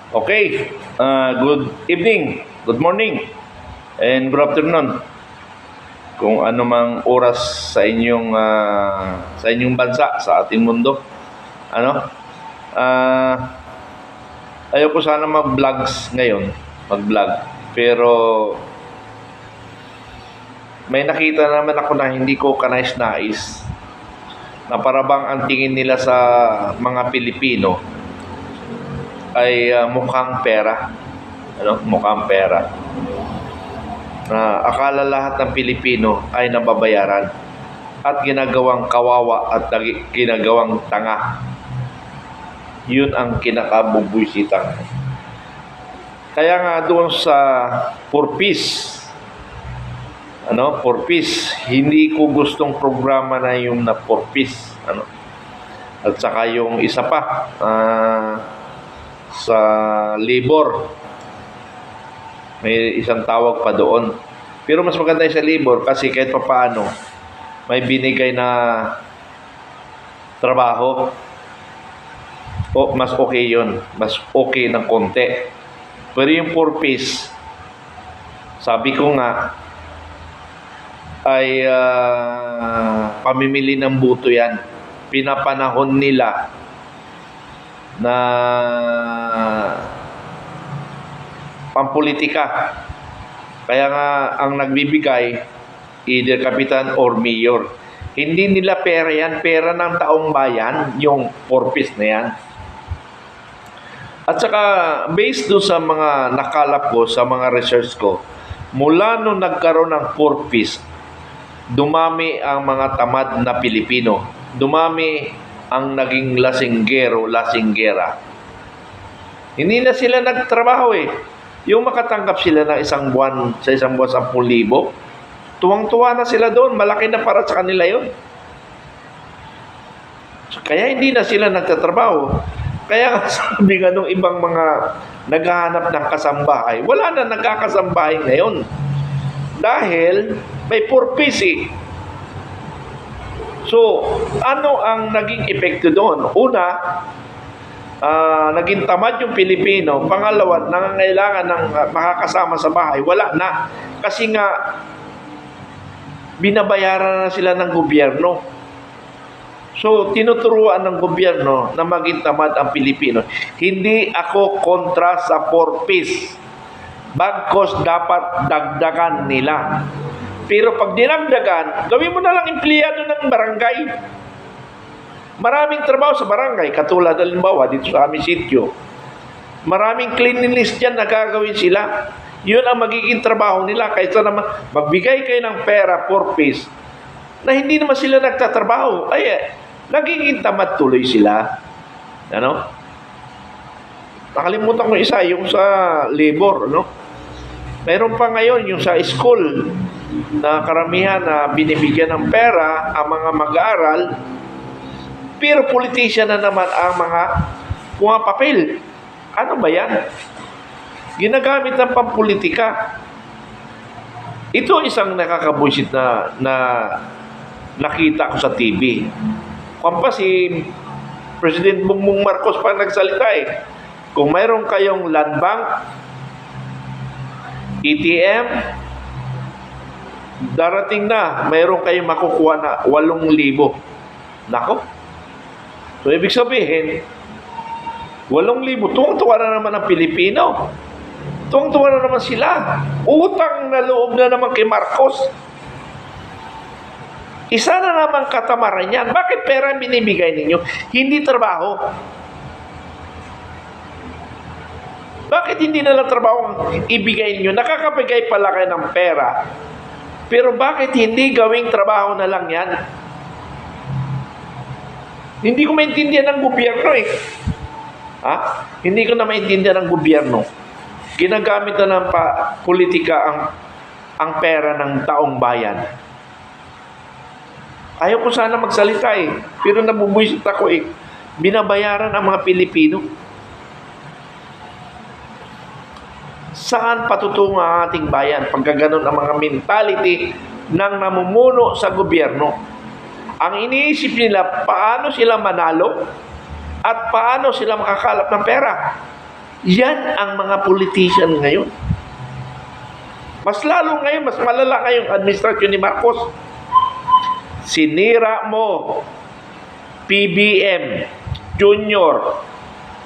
Okay, good evening, good morning, and good afternoon. Kung ano mang oras sa inyong bansa, sa ating mundo. Ano? Ah, Ayaw ko sana mag-vlogs ngayon, mag-vlog. Pero may nakita naman ako na hindi ko kanais-nais na parabang ang tingin nila sa mga Pilipino ay mukhang pera. Mukhang pera. Na akala lahat ng Pilipino ay nababayaran at ginagawang kawawa at ginagawang tanga. Yun ang kinakabubwisitang. Kaya nga doon sa purpose, purpose, hindi ko gustong programa na yung na purpose, At saka yung isa pa, sa labor, may isang tawag pa doon. Pero mas maganda yung sa labor kasi kahit pa paano, may binigay na trabaho. O mas okay yun. Mas okay ng konti. Pero yung purpose, sabi ko nga, ay pamimili ng buto yan. Pinapanahon nila na pampolitika. Kaya nga ang nagbibigay either kapitan or mayor. Hindi nila pera yan, pera ng taong bayan, yung purpose na yan. At saka based doon sa mga nakalap ko, sa mga research ko, mula nung nagkaroon ng purpose, dumami ang mga tamad na Pilipino. Dumami ang naging lasinggero, lasinggera. Hindi na sila nagtrabaho eh. Yung makatanggap sila ng isang buwan, sa isang buwan 10,000, tuwang-tuwa na sila doon. Malaki na para sa kanila yun. So, kaya hindi na sila nagtatrabaho. Kaya nga sabi nga nung ibang mga naghahanap ng kasambahay, wala na nagkakasambahay ngayon. Dahil may purpose eh. So, ano ang naging epekto doon? Una, naging tamad yung Pilipino. Pangalawa, nangangailangan ng makakasama sa bahay. Wala na. Kasi nga, binabayaran na sila ng gobyerno. So, tinuturuan ng gobyerno na maging tamad ang Pilipino. Hindi ako kontra sa purpose. Bagkos dapat dagdagan nila. Pero pag dinagdagan, gawin mo na lang empleyado ng barangay. Maraming trabaho sa barangay, katulad halimbawa dito sa aming sitio. Maraming cleanliness dyan na gagawin sila. Yun ang magiging trabaho nila. Kaysa naman magbigay kayo ng pera, purpose, na hindi naman sila nagtatrabaho. Nagiging tamad tuloy sila. Nakalimutan ko isa, yung sa labor, Mayroon pa ngayon yung sa school na karamihan na binibigyan ng pera ang mga mag-aaral, pero politician na naman ang mga pumapapel. Ano ba yan? Ginagamit ng pampolitika. Ito isang nakakabuisit na nakita ko sa TV. Kampa si President Bongbong Marcos pa nagsalita eh. Kung mayroon kayong land bank, ATM, darating na, mayroon kayong makukuha na 8,000. Nako. So, ibig sabihin, 8,000, tuwang-tuwa na naman ang Pilipino. Tuwang-tuwa na naman sila. Utang na loob na naman kay Marcos. Isa na naman katamaran yan. Bakit pera ang binibigay ninyo? Hindi trabaho. Bakit hindi na lang trabaho ang ibigay ninyo? Nakakabigay pala kayo ng pera. Pero bakit hindi gawing trabaho na lang yan? Hindi ko maintindihan ng gobyerno eh. Hindi ko na maintindihan ng gobyerno. Ginagamit na ng politika ang pera ng taong bayan. Ayaw ko sana magsalita eh. Pero nabubuisit ako eh. Binabayaran ang mga Pilipino. Saan patutungo ang ating bayan? Pagkaganon ang mga mentality ng namumuno sa gobyerno. Ang iniisip nila, paano sila manalo at paano sila makakalap ng pera. Yan ang mga politician ngayon. Mas lalo ngayon, mas malala ngayong administrasyon ni Marcos. Sinira mo, PBM, Junior,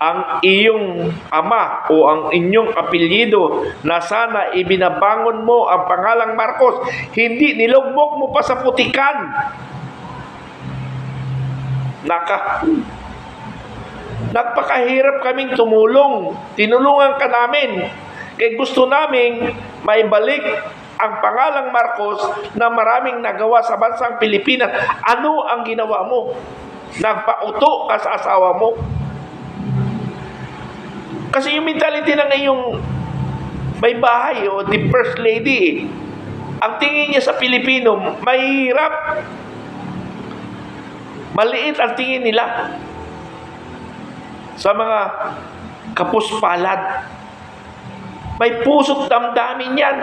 ang iyong ama o ang inyong apelyido na sana ibinabangon mo ang pangalang Marcos, hindi nilugmok mo pa sa putikan. Nagpakahirap kaming tumulong. Tinulungan ka namin. Kaya gusto naming maibalik ang pangalang Marcos na maraming nagawa sa bansang Pilipinas. Ano ang ginawa mo? Nagpauto ka sa asawa mo. Kasi yung mentality ng iyong may bahay o the first lady, ang tingin niya sa Pilipino, mahirap. Maliit ang tingin nila sa mga kapuspalad. May puso't damdamin yan.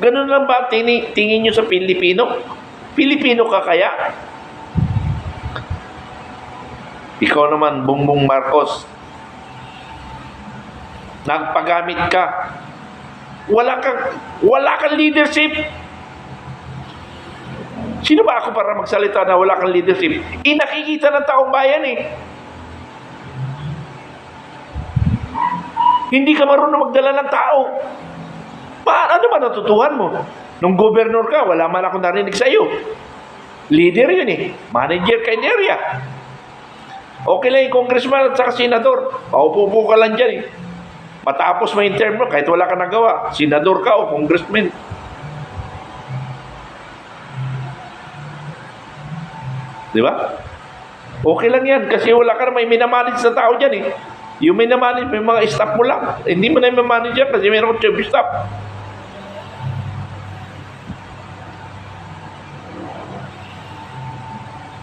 Ganun lang ba tingin nyo sa Pilipino? Pilipino ka kaya? Ikaw naman, Bongbong Marcos, nagpagamit ka. Wala kang leadership. Sino ba ako para magsalita na wala kang leadership? Nakikita ng taong bayan eh. Hindi ka marunong magdala ng tao. Ano ba natutuhan mo? Nung gobernur ka, wala man ako narinig sa iyo. Leader yun eh. Manager ka in area. Okay lang yung congressman at saka senador. Paupo-upo ka lang dyan eh. Matapos may term mo, kahit wala ka nagawa, senador ka o congressman. Di ba? Okay lang yan kasi wala ka na may minamanage sa tao dyan eh. Yung minamanage, may mga staff mo lang. Hindi mo na minamanage yan kasi mayroon ko chief staff.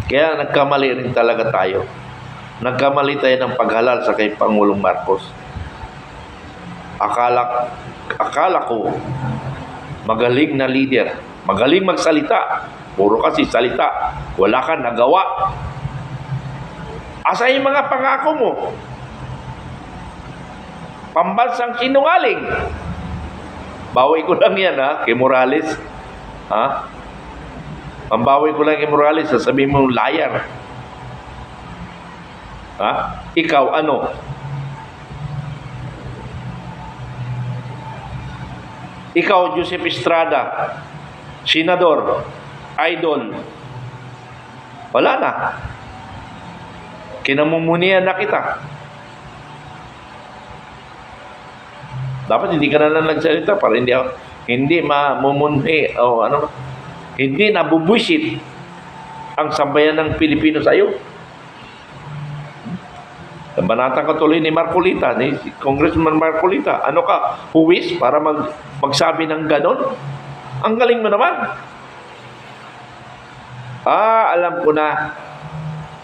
Kaya nagkamali rin talaga tayo. Nagkamali tayo ng paghalal sa kay Pangulong Marcos. Akala ko magaling na leader, magaling magsalita, puro kasi salita, wala kang nagawa. Asa yung mga pangako mo? Pambansang sinungaling. Bawi ko lang yan kay Morales. Pambawi ko lang kay Morales, sasabihin mo liar. Ikaw ano? Ikaw, Joseph Estrada, senador, idol, wala na. Kinamumunian na kita. Dapat hindi ka na lang nagsalita para hindi mamumunhi o hindi nabubwisit ang sambayan ng Pilipino sa iyo. Banatang katuloy ni Marcolita, ni Congressman Marcolita. Ano ka, huwis para magsabi ng ganon? Ang galing mo naman. Alam ko na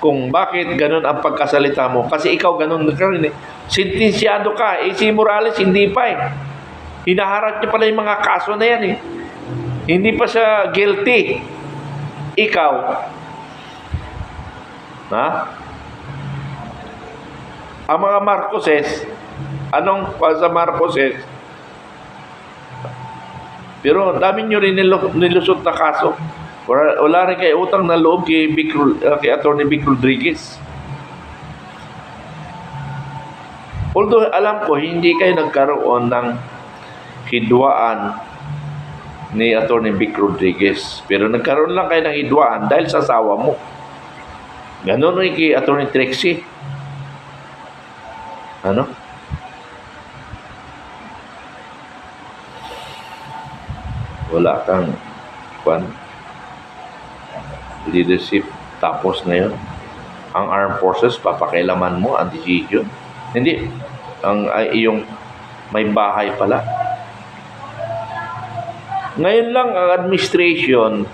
kung bakit ganon ang pagkasalita mo. Kasi ikaw ganon ka rin eh. Sentensyado ka. Si Morales hindi pa eh. Hinaharap niya pala yung mga kaso na yan eh. Hindi pa siya guilty. Ikaw. Ang mga Marcoses, anong sa Marcoses? Pero dami nyo rin nilusot na kaso. Wala rin kayo utang na loob kay Atty. Vic Rodriguez. Although alam ko, hindi kayo nagkaroon ng hidwaan ni Atty. Vic Rodriguez. Pero nagkaroon lang kayo ng hidwaan dahil sa asawa mo. Ganon rin kay Atty. Trixie. Wala kang leadership. Tapos ngayon, ang armed forces, papakailaman mo ang decision. Hindi. Ang iyong may bahay pala. Ngayon lang ang administration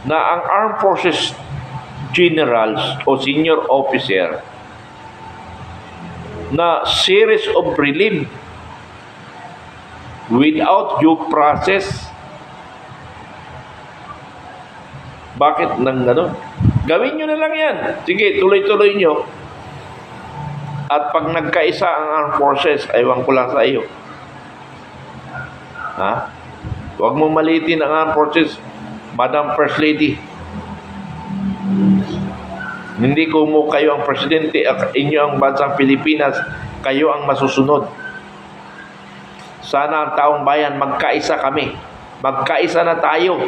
na ang armed forces generals o senior officer na series of prelim without due process. Bakit nang gano'n? Gawin nyo na lang yan. Sige, tuloy-tuloy nyo. At pag nagkaisa ang armed forces, aywan ko lang sa iyo. Ha? Huwag mo maliitin ang armed forces, Madam First Lady. Hindi ko mo kayo ang presidente at inyo ang bansang Pilipinas, kayo ang masusunod. Sana ang taong bayan, magkaisa kami. Magkaisa na tayo.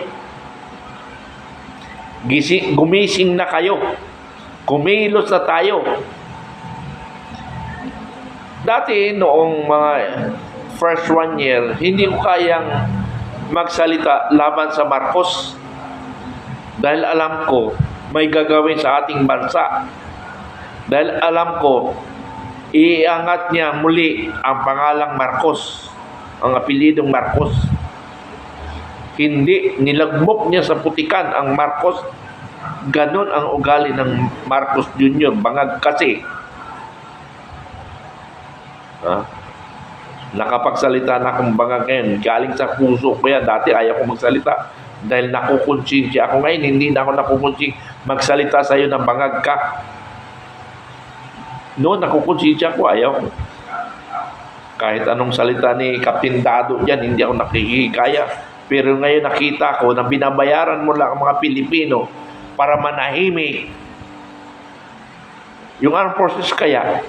Gumising na kayo. Kumilos na tayo. Dati, noong mga first 1 year, hindi ko kayang magsalita laban sa Marcos. Dahil alam ko, may gagawin sa ating bansa. Dahil alam ko, iangat niya muli ang pangalang Marcos, ang apelidong Marcos. Hindi nilagmok niya sa putikan ang Marcos. Ganon ang ugali ng Marcos Jr. Bangag kasi. Nakapagsalita na akong bangag ngayon. Galing sa puso ko yan. Dati ayaw ko magsalita. Dahil nakukonsensya ako ngayon. Hindi na ako nakukonsensya magsalita sa iyo ng bangag ka. Noon, nakukonsensya ko. Ayaw ko. Kahit anong salita ni Captain Dado yan, hindi ako nakikikaya. Pero ngayon nakita ko na binabayaran mo lang ang mga Pilipino para manahimik. Yung armed forces kaya,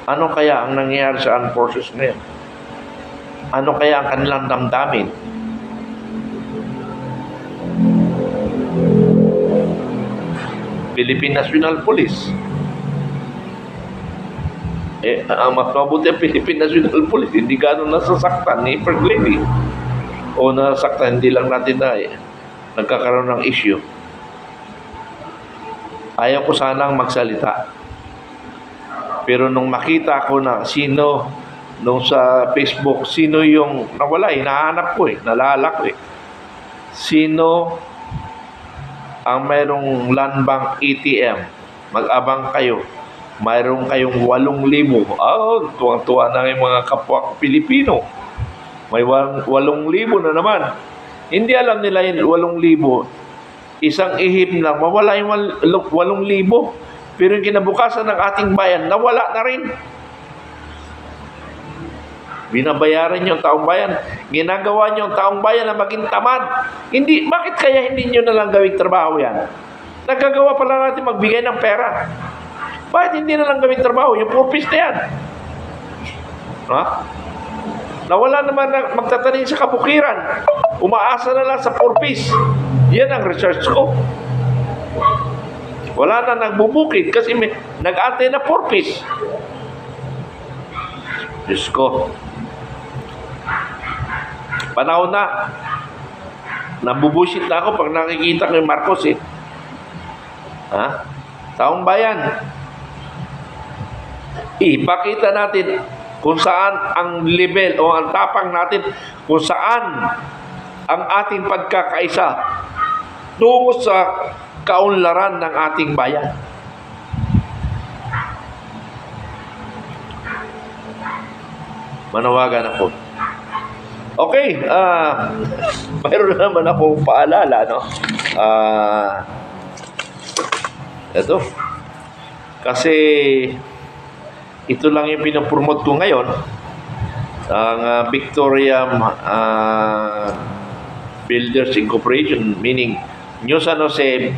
ano kaya ang nangyayari sa armed forces ngayon? Ano kaya ang kanilang damdamin? Philippine National Police. Ang mas mabuti ang Philippine National Police, hindi gano'n nasasaktan ni First Lady. O nasasaktan, hindi lang natin na nagkakaroon ng issue. Ayaw ko sanang magsalita. Pero nung makita ko na sino, nung sa Facebook, sino yung nawala, hinahanap ko nalala ko sino ang mayroong land bank ATM, mag-abang kayo. Mayroong kayong 8,000. Tuwang-tuwa na yung mga kapwa Pilipino. May 8,000 na naman. Hindi alam nila yung 8,000. Isang ihip lang, mawala yung 8,000. Pero yung kinabukasan ng ating bayan, nawala na rin. Binabayaran niyo ang taong bayan. Ginagawa niyo ang taong bayan na maging tamad. Hindi, bakit kaya hindi niyo na lang gawing trabaho yan? Nagagawa pala natin magbigay ng pera. Bakit hindi na lang gawing trabaho? Yung purpose na yan. Ha? Nawala naman na magtatanim sa kabukiran. Umaasa na lang sa purpose. Yan ang research ko. Wala na nagbubukid kasi may nag-ate na purpose. Diyos ko. Panahon na. Nabubusit na ako pag nakikita ko yung Marcos Ha? Taong bayan. Ipakita natin kung saan ang level o ang tapang natin, kung saan ang ating pagkakaisa tungo sa kaunlaran ng ating bayan. Manawagan ako. Okay, mayroon naman akong paalala, no? Ito. Kasi ito lang yung pinapromote ko ngayon. Ang Victoria Builders Incorporation, meaning New San Jose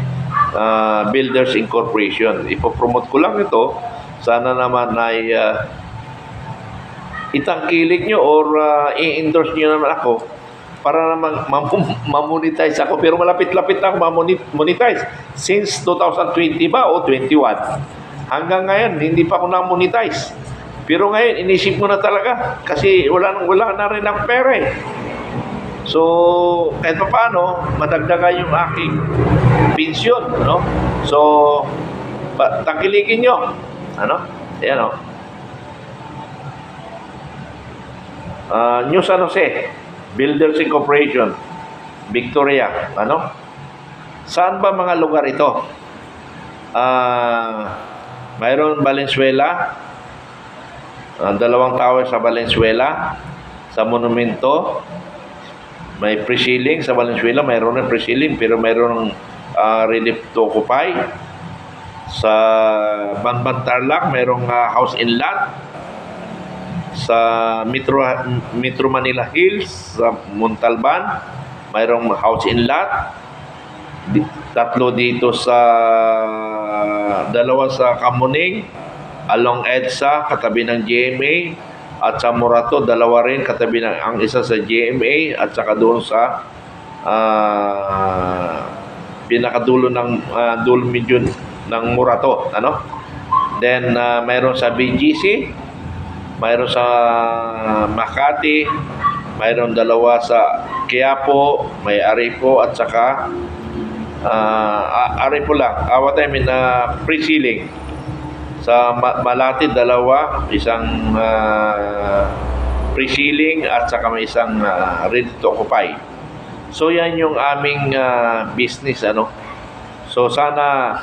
Builders Incorporation. Ipopromote ko lang ito. Sana naman ay itangkilik nyo or i-endorse nyo naman ako para naman mamonetize ako. Pero malapit-lapit na ako mamonetize. Since 2020 ba o 21? Hanggang ngayon, hindi pa ako na-monetize. Pero ngayon, inisip ko na talaga kasi wala na rin ang pera So, kahit pa paano, madagdagan yung aking pensyon, no? So, tangkilikin nyo. Ano? Ayan, no? New San Jose Builders Incorporation, Victoria. Ano? Saan ba mga lugar ito? Mayroon Valenzuela, 2 tower sa Valenzuela, sa Monumento, may pre-ceiling sa Valenzuela, mayroon ng pre-ceiling pero mayroon ng relief to occupy. Sa Banban Tarlac, mayroong house in lot. Sa Metro Manila Hills, sa Montalban, mayroong house in lot. Tatlo dito sa dalawa sa Kamuning, along EDSA, katabi ng GMA, at sa Morato, dalawa rin, katabi ng ang isa sa GMA, at saka doon sa pinakadulo ng dulo medyo ng Morato, ano? Then mayroon sa BGC, mayroon sa Makati, mayroon dalawa sa Quiapo, may Aripo, at saka Aripo lang. What I mean, pre-sealing. Sa Malati, dalawa, isang pre-sealing at saka may isang ready to occupy. So yan yung aming business, ano. So sana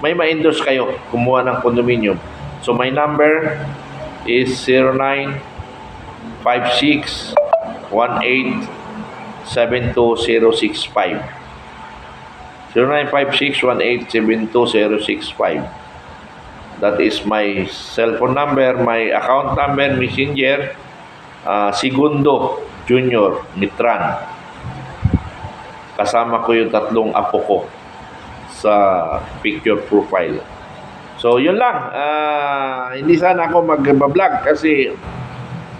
may ma-endorse kayo kumuha ng condominium. So my number is 0956-18-72065. 0956-18-72065. That is my cellphone number, my account number, messenger, Segundo Junior Mitran. Kasama ko yung tatlong apo ko sa picture profile. So, yun lang. Hindi sana ako mag-vlog kasi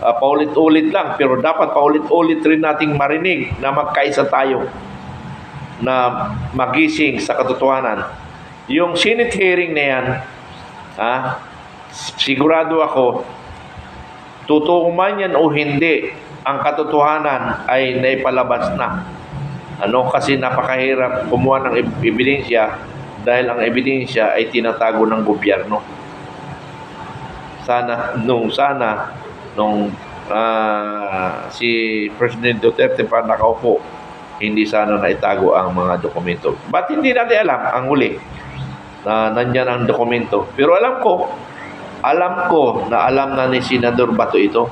paulit-ulit lang. Pero dapat paulit-ulit rin nating marinig na magkaisa tayo na magising sa katotohanan. Yung Senate hearing na yan, sigurado ako, totoo man yan o hindi, ang katotohanan ay naipalabas na. Ano, kasi napakahirap kumuha ng ebidensya dahil ang ebidensya ay tinatago ng gobyerno. Sana nung si President Duterte pa nakaupo, hindi sana naitago ang mga dokumento. Ba't hindi natin alam ang huli na nandyan ang dokumento? Pero alam ko na alam na ni Senador Bato ito.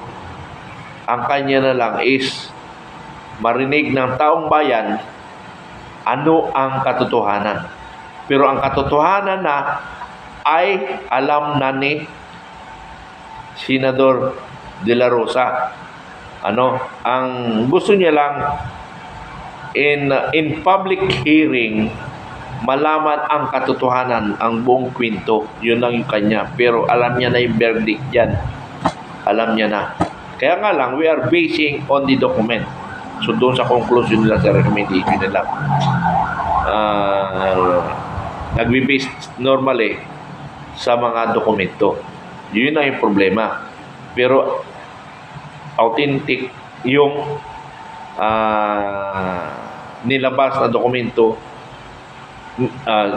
Ang kanya na lang is marinig ng taong bayan ano ang katotohanan. Pero ang katotohanan na ay alam na ni Senador De La Rosa. Ano, ang gusto niya lang in public hearing malaman ang katotohanan, ang buong kwento. Yun lang yung kanya. Pero alam niya na yung verdict dyan. Alam niya na. Kaya nga lang, we are basing on the document. So, doon sa conclusion nila, sa recommendation nila, nagbe-base normally sa mga dokumento. Yun na yung problema. Pero, authentic yung nilabas na dokumento.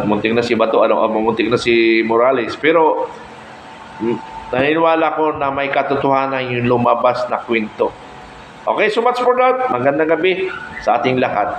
Muntik na si Bato, muntik na si Morales. Pero, naniniwala ko na may katotohanan yung lumabas na kwento. Okay, so much for that. Magandang gabi sa ating lahat.